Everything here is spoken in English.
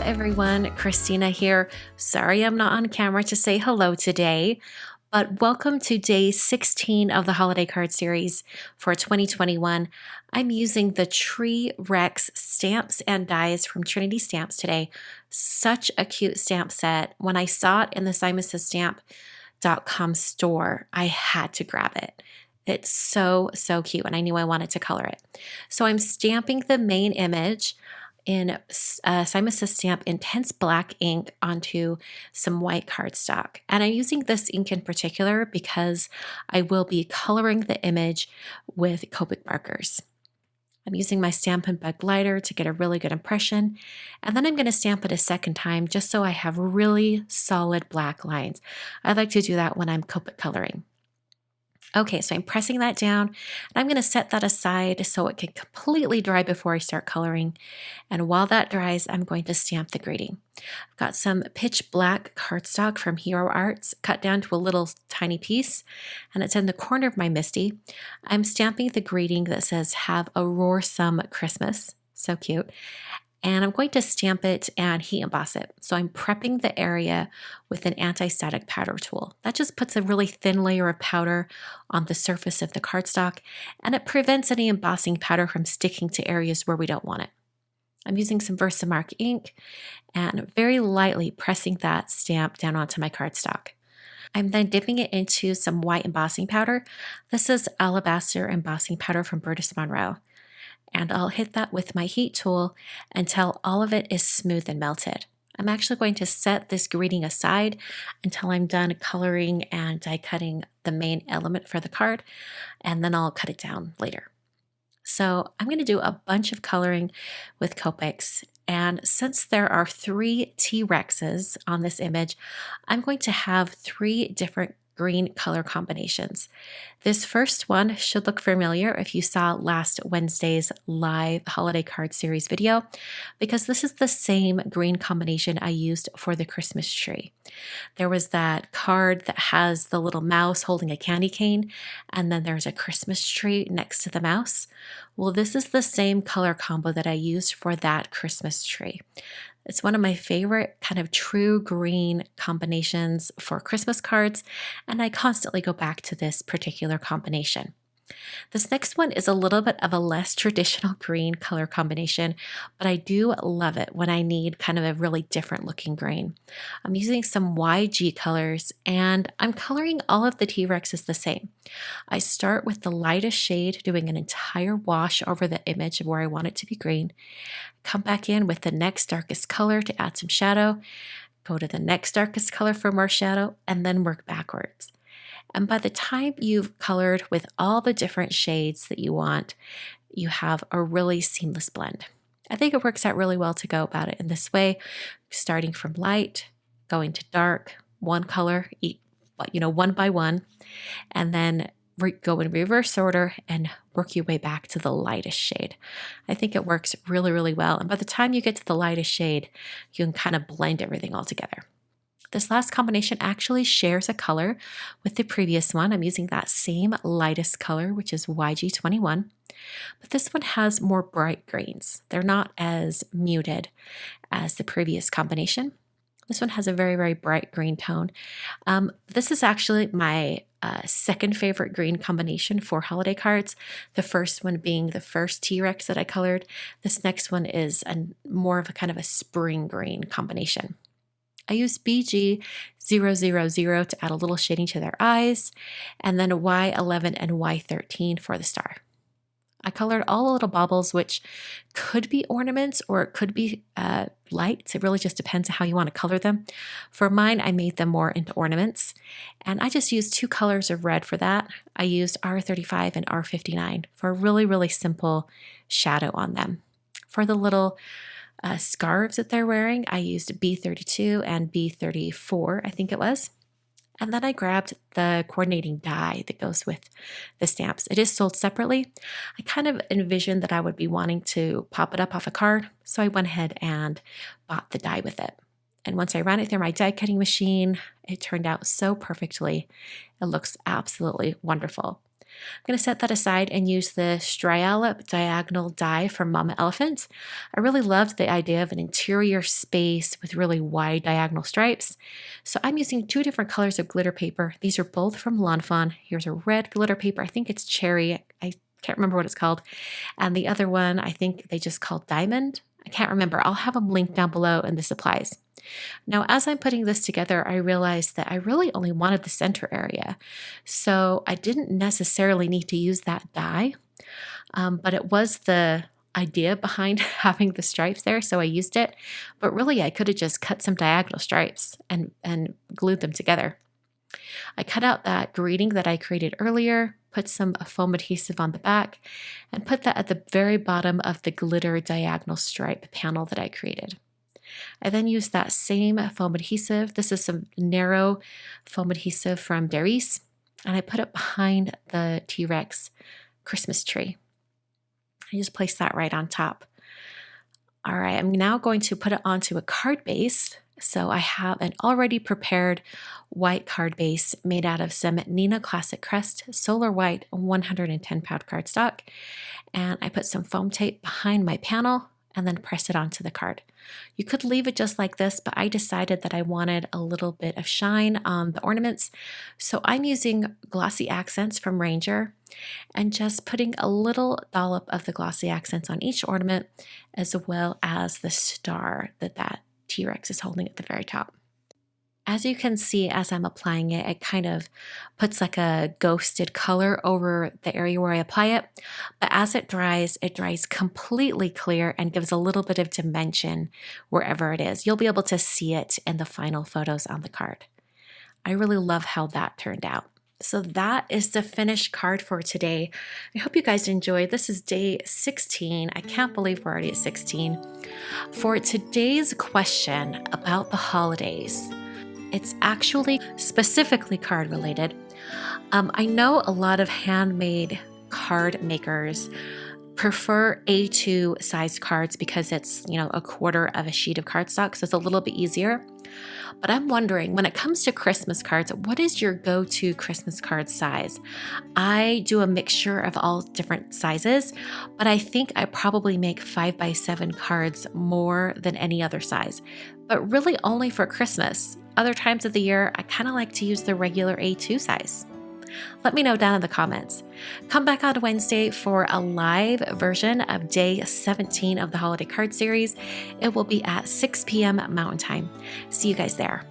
everyone, Christina here. Sorry I'm not on camera to say hello today, but welcome to day 16 of the holiday card series for 2021. I'm using the Tree Rex stamps and dies from Trinity Stamps today. Such a cute stamp set. When I saw it in the MISTI.com store, I had to grab it. It's so cute, and I knew I wanted to color it. So I'm stamping the main image in Simon's Stamp Intense Black ink onto some white cardstock. And I'm using this ink in particular because I will be coloring the image with Copic markers. I'm using my Stampin' Bug glider to get a really good impression, and then I'm going to stamp it a second time just so I have really solid black lines. I like to do that when I'm Copic coloring. Okay, so I'm pressing that down, and I'm going to set that aside so it can completely dry before I start coloring. And while that dries, I'm going to stamp the greeting. I've got some pitch black cardstock from Hero Arts cut down to a little tiny piece, and it's in the corner of my MISTI. I'm stamping the greeting that says, "Have a roarsome Christmas." So cute. And I'm going to stamp it and heat emboss it. So I'm prepping the area with an anti-static powder tool. That just puts a really thin layer of powder on the surface of the cardstock, and it prevents any embossing powder from sticking to areas where we don't want it. I'm using some Versamark ink and very lightly pressing that stamp down onto my cardstock. I'm then dipping it into some white embossing powder. This is Alabaster embossing powder from Burtis Monroe. And I'll hit that with my heat tool until all of it is smooth and melted. I'm actually going to set this greeting aside until I'm done coloring and die cutting the main element for the card, and then I'll cut it down later. So I'm going to do a bunch of coloring with Copics, and since there are 3 T-Rexes on this image, I'm going to have 3 different green color combinations. This first one should look familiar if you saw last Wednesday's live holiday card series video, because this is the same green combination I used for the Christmas tree. There was that card that has the little mouse holding a candy cane, and then there's a Christmas tree next to the mouse. Well, this is the same color combo that I used for that Christmas tree. It's one of my favorite kind of true green combinations for Christmas cards, and I constantly go back to this particular combination. This next one is a little bit of a less traditional green color combination, but I do love it when I need kind of a really different looking green. I'm using some YG colors, and I'm coloring all of the T-Rexes the same. I start with the lightest shade, doing an entire wash over the image of where I want it to be green. Come back in with the next darkest color to add some shadow, go to the next darkest color for more shadow, and then work backwards. And by the time you've colored with all the different shades that you want, you have a really seamless blend. I think it works out really well to go about it in this way, starting from light, going to dark, one color, one by one, and then go in reverse order and work your way back to the lightest shade. I think it works really well. And by the time you get to the lightest shade, you can kind of blend everything all together. This last combination actually shares a color with the previous one. I'm using that same lightest color, which is YG21, but this one has more bright greens. They're not as muted as the previous combination. This one has a very bright green tone. This is actually my second favorite green combination for holiday cards. The first one being the first T-Rex that I colored. This next one is more of a kind of a spring green combination. I used BG000 to add a little shading to their eyes, and then Y11 and Y13 for the star. I colored all the little baubles, which could be ornaments or it could be lights. It really just depends on how you want to color them. For mine, I made them more into ornaments, and I just used 2 colors of red for that. I used R35 and R59 for a really simple shadow on them. For the little scarves that they're wearing, I used B32 and B34, I think it was. And then I grabbed the coordinating die that goes with the stamps. It is sold separately. I kind of envisioned that I would be wanting to pop it up off a card, so I went ahead and bought the die with it. And once I ran it through my die cutting machine, it turned out so perfectly. It looks absolutely wonderful. I'm going to set that aside and use the Striallop diagonal die from Mama Elephant. I really loved the idea of an interior space with really wide diagonal stripes. So I'm using 2 different colors of glitter paper. These are both from Lawn Fawn. Here's a red glitter paper. I think it's cherry. I can't remember what it's called. And the other one, I think they just called diamond. I can't remember. I'll have them linked down below in the supplies. Now, as I'm putting this together, I realized that I really only wanted the center area. So I didn't necessarily need to use that die, but it was the idea behind having the stripes there, so I used it. But really, I could have just cut some diagonal stripes and glued them together. I cut out that greeting that I created earlier, put some foam adhesive on the back, and put that at the very bottom of the glitter diagonal stripe panel that I created. I then used that same foam adhesive. This is some narrow foam adhesive from Darice, and I put it behind the T-Rex Christmas tree. I just placed that right on top. All right, I'm now going to put it onto a card base. So I have an already prepared white card base made out of some Nina Classic Crest Solar White 110 pound cardstock. And I put some foam tape behind my panel and then press it onto the card. You could leave it just like this, but I decided that I wanted a little bit of shine on the ornaments. So I'm using glossy accents from Ranger and just putting a little dollop of the glossy accents on each ornament, as well as the star that T-Rex is holding at the very top. As you can see, as I'm applying it, it kind of puts like a ghosted color over the area where I apply it. But as it dries completely clear and gives a little bit of dimension wherever it is. You'll be able to see it in the final photos on the card. I really love how that turned out. So that is the finished card for today. I hope you guys enjoyed. This is day 16. I can't believe we're already at 16. For today's question about the holidays, it's actually specifically card related. I know a lot of handmade card makers prefer A2 sized cards because it's, a quarter of a sheet of cardstock, so it's a little bit easier. But I'm wondering, when it comes to Christmas cards, what is your go-to Christmas card size? I do a mixture of all different sizes, but I think I probably make 5x7 cards more than any other size, but really only for Christmas. Other times of the year, I kind of like to use the regular A2 size. Let me know down in the comments. Come back on Wednesday for a live version of day 17 of the Holiday Card Series. It will be at 6 p.m. Mountain Time. See you guys there.